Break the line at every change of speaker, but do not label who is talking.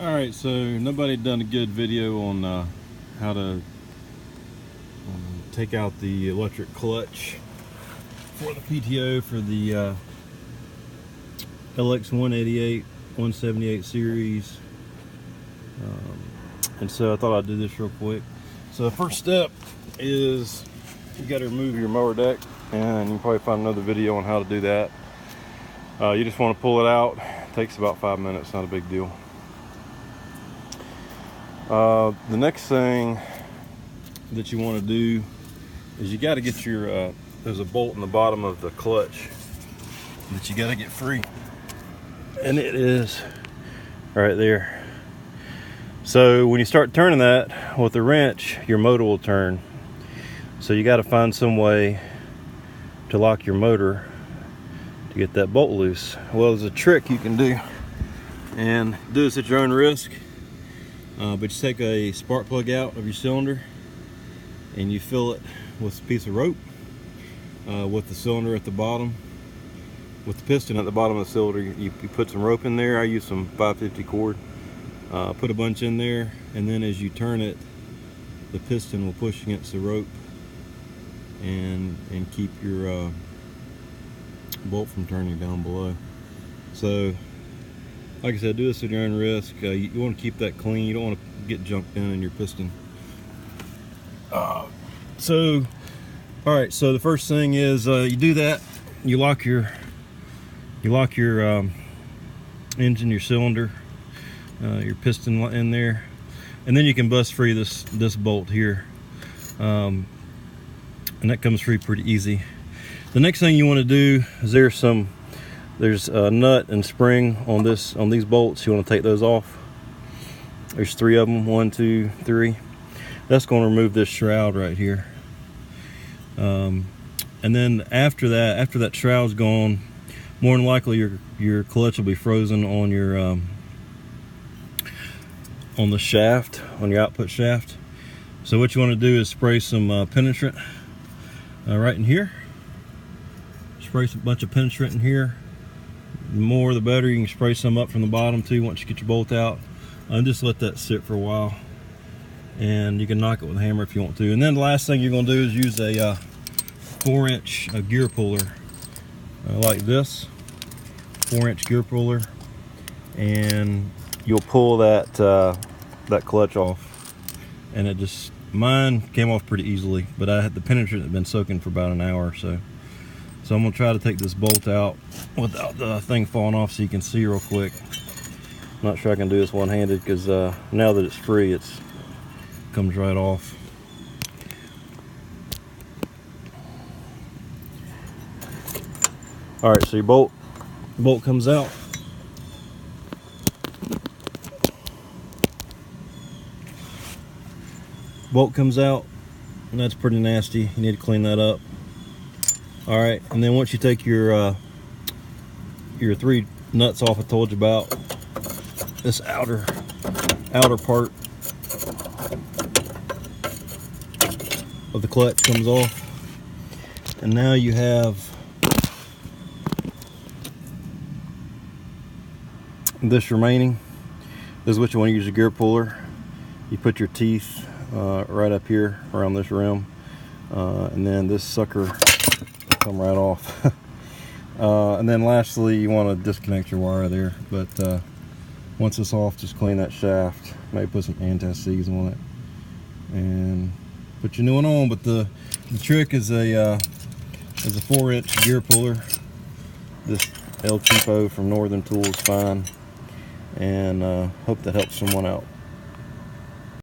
Alright, so nobody done a good video on how to take out the electric clutch for the PTO for the LX188 178 series. And so I thought I'd do this real quick. So the first step is you got to remove your mower deck, and you can probably find another video on how to do that. You just want to pull it out. It takes about 5 minutes, not a big deal. The next thing that you want to do is you got to get your there's a bolt in the bottom of the clutch that you got to get free, and it is right there. So when you start turning that with a wrench, your motor will turn. So you got to find some way to lock your motor to get that bolt loose. Well, there's a trick you can do, and do this at your own risk. But you take a spark plug out of your cylinder and you fill it with a piece of rope with the cylinder at the bottom, with the piston at the bottom of the cylinder. You put some rope in there. I use some 550 cord. Put a bunch in there, and then as you turn it, the piston will push against the rope and keep your bolt from turning down below. So like I said, do this at your own risk. You want to keep that clean. You don't want to get junk in your piston. All right. So the first thing is you do that. You lock your engine, your cylinder, your piston in there, and then you can bust free this bolt here, and that comes free pretty easy. The next thing you want to do is there's a nut and spring on these bolts. You want to take those off. There's 3 of them, 1, 2, 3. That's going to remove this shroud right here. And then after that shroud's gone, more than likely your clutch will be frozen on your on the shaft, on your output shaft. So what you want to do is spray some penetrant right in here. Spray a bunch of penetrant in here. The more the better. You can spray some up from the bottom too once you get your bolt out, and just let that sit for a while, and you can knock it with a hammer if you want to. And then the last thing you're going to do is use a 4-inch gear puller like this 4-inch gear puller, and you'll pull that clutch off. And it just, mine came off pretty easily, but I had the penetrant had been soaking for about an hour or so. So I'm going to try to take this bolt out without the thing falling off so you can see real quick. I'm not sure I can do this one-handed because now that it's free, it comes right off. All right, so your bolt comes out. Bolt comes out, and that's pretty nasty. You need to clean that up. All right, and then once you take your 3 nuts off I told you about, this outer part of the clutch comes off, and now you have this remaining. This is what you want to use, a gear puller. You put your teeth right up here around this rim, and then this sucker come right off. And then lastly, you want to disconnect your wire there, but once it's off, just clean that shaft, maybe put some anti-seize on it, and put your new one on. But the trick is a 4-inch gear puller. This El Cheapo from Northern Tools, fine, and hope that helps someone out.